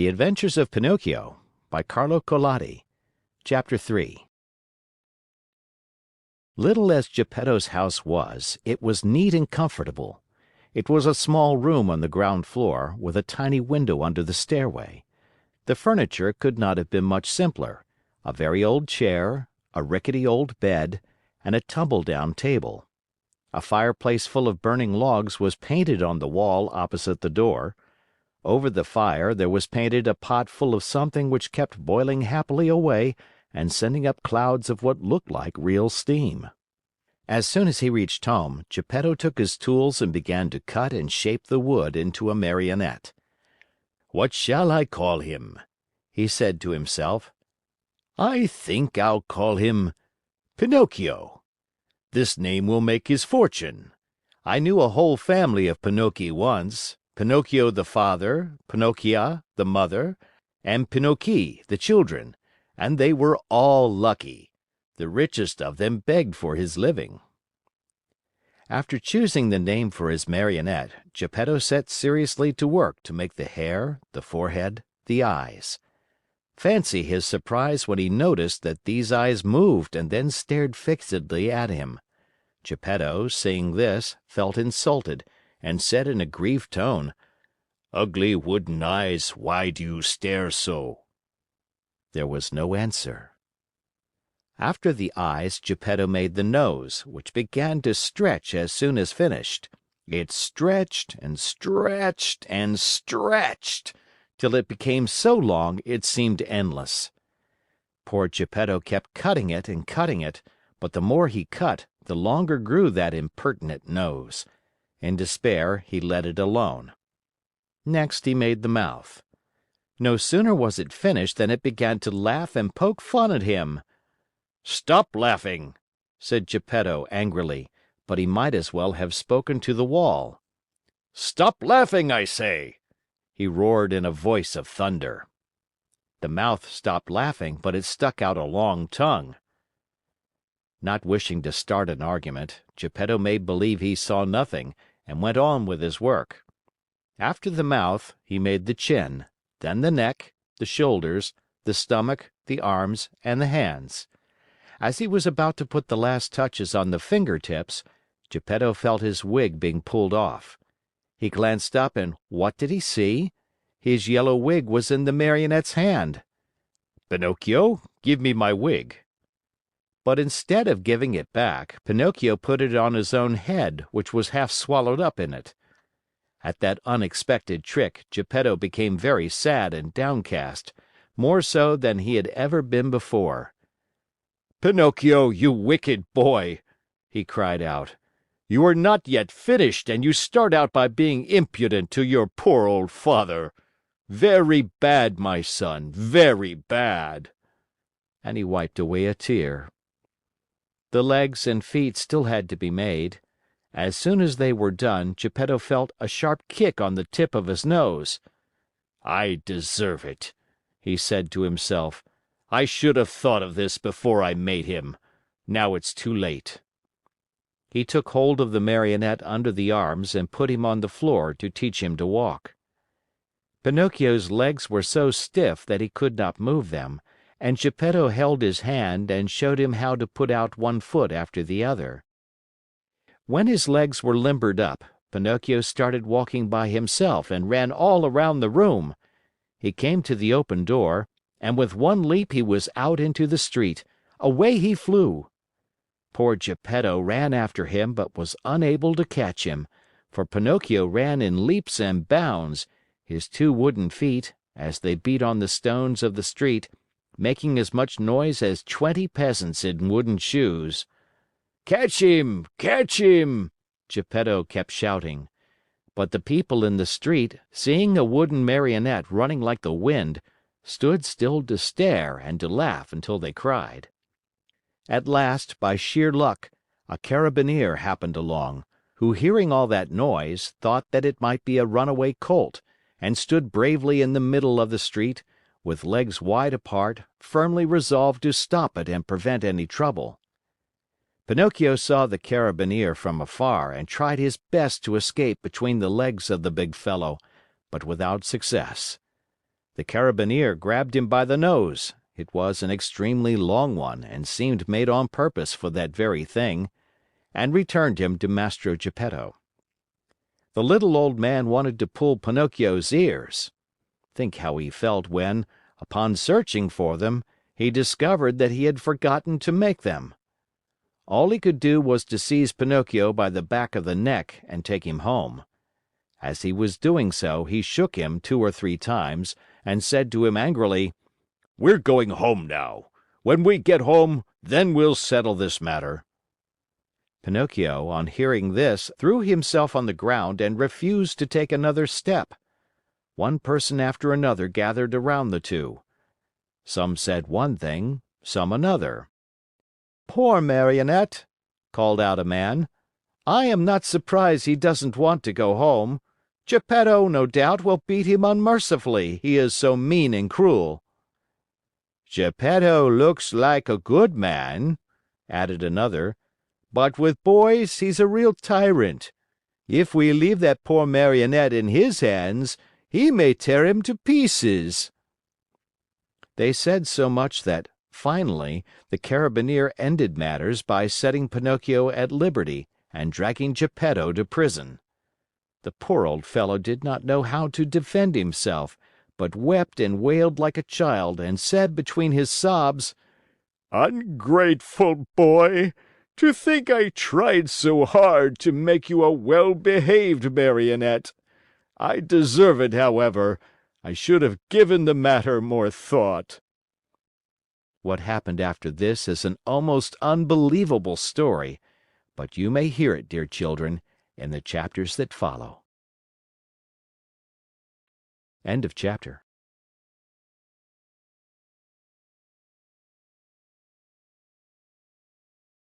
The Adventures of Pinocchio by Carlo Collodi. Chapter 3 Little as Geppetto's house was, it was neat and comfortable. It was a small room on the ground floor, with a tiny window under the stairway. The furniture could not have been much simpler: a very old chair, a rickety old bed, and a tumble-down table. A fireplace full of burning logs was painted on the wall opposite the door. Over the fire there was painted a pot full of something which kept boiling happily away and sending up clouds of what looked like real steam. As soon as he reached home, Geppetto took his tools and began to cut and shape the wood into a Marionette. "What shall I call him?" he said to himself. "I think I'll call him Pinocchio. This name will make his fortune. I knew a whole family of Pinocchi once. Pinocchio the father, Pinocchia the mother, and Pinocchi the children, and they were all lucky. The richest of them begged for his living." After choosing the name for his Marionette, Geppetto set seriously to work to make the hair, the forehead, the eyes. Fancy his surprise when he noticed that these eyes moved and then stared fixedly at him. Geppetto, seeing this, felt insulted, and said in a grieved tone, "Ugly wooden eyes, why do you stare so?" There was no answer. After the eyes, Geppetto made the nose, which began to stretch as soon as finished. It stretched and stretched and stretched, till it became so long it seemed endless. Poor Geppetto kept cutting it, but the more he cut, the longer grew that impertinent nose. In despair, he let it alone. Next he made the mouth. No sooner was it finished than it began to laugh and poke fun at him. "Stop laughing!" said Geppetto angrily, but he might as well have spoken to the wall. "Stop laughing, I say!" he roared in a voice of thunder. The mouth stopped laughing, but it stuck out a long tongue. Not wishing to start an argument, Geppetto made believe he saw nothing, and went on with his work. After the mouth, he made the chin, then the neck, the shoulders, the stomach, the arms, and the hands. As he was about to put the last touches on the finger tips, Geppetto felt his wig being pulled off. He glanced up and what did he see? His yellow wig was in the Marionette's hand. "Pinocchio, give me my wig." But instead of giving it back, Pinocchio put it on his own head, which was half swallowed up in it. At that unexpected trick, Geppetto became very sad and downcast, more so than he had ever been before. "Pinocchio, you wicked boy!" he cried out. "You are not yet finished, and you start out by being impudent to your poor old father. Very bad, my son, very bad!" And he wiped away a tear. The legs and feet still had to be made. As soon as they were done, Geppetto felt a sharp kick on the tip of his nose. "I deserve it," he said to himself. "I should have thought of this before I made him. Now it's too late." He took hold of the Marionette under the arms and put him on the floor to teach him to walk. Pinocchio's legs were so stiff that he could not move them, and Geppetto held his hand and showed him how to put out one foot after the other. When his legs were limbered up, Pinocchio started walking by himself and ran all around the room. He came to the open door, and with one leap he was out into the street. Away he flew. Poor Geppetto ran after him but was unable to catch him, for Pinocchio ran in leaps and bounds, his two wooden feet, as they beat on the stones of the street, making as much noise as 20 peasants in wooden shoes. "Catch him! Catch him!" Geppetto kept shouting. But the people in the street, seeing a wooden Marionette running like the wind, stood still to stare and to laugh until they cried. At last, by sheer luck, a Carabineer happened along, who, hearing all that noise, thought that it might be a runaway colt, and stood bravely in the middle of the street, with legs wide apart, firmly resolved to stop it and prevent any trouble. Pinocchio saw the Carabineer from afar and tried his best to escape between the legs of the big fellow, but without success. The Carabineer grabbed him by the nose, it was an extremely long one and seemed made on purpose for that very thing, and returned him to Mastro Geppetto. The little old man wanted to pull Pinocchio's ears. Think how he felt when, upon searching for them, he discovered that he had forgotten to make them. All he could do was to seize Pinocchio by the back of the neck and take him home. As he was doing so, he shook him 2 or 3 times and said to him angrily, "We're going home now. When we get home, then we'll settle this matter." Pinocchio, on hearing this, threw himself on the ground and refused to take another step. One person after another gathered around the two. Some said one thing, some another. "Poor Marionette!" called out a man. "I am not surprised he doesn't want to go home. Geppetto, no doubt, will beat him unmercifully, he is so mean and cruel." "Geppetto looks like a good man," added another, "but with boys he's a real tyrant. If we leave that poor Marionette in his hands, he may tear him to pieces." They said so much that, finally, the Carabineer ended matters by setting Pinocchio at liberty and dragging Geppetto to prison. The poor old fellow did not know how to defend himself, but wept and wailed like a child and said between his sobs, "Ungrateful boy! To think I tried so hard to make you a well-behaved Marionette! I deserve it, however. I should have given the matter more thought." What happened after this is an almost unbelievable story, but you may hear it, dear children, in the chapters that follow. End of chapter.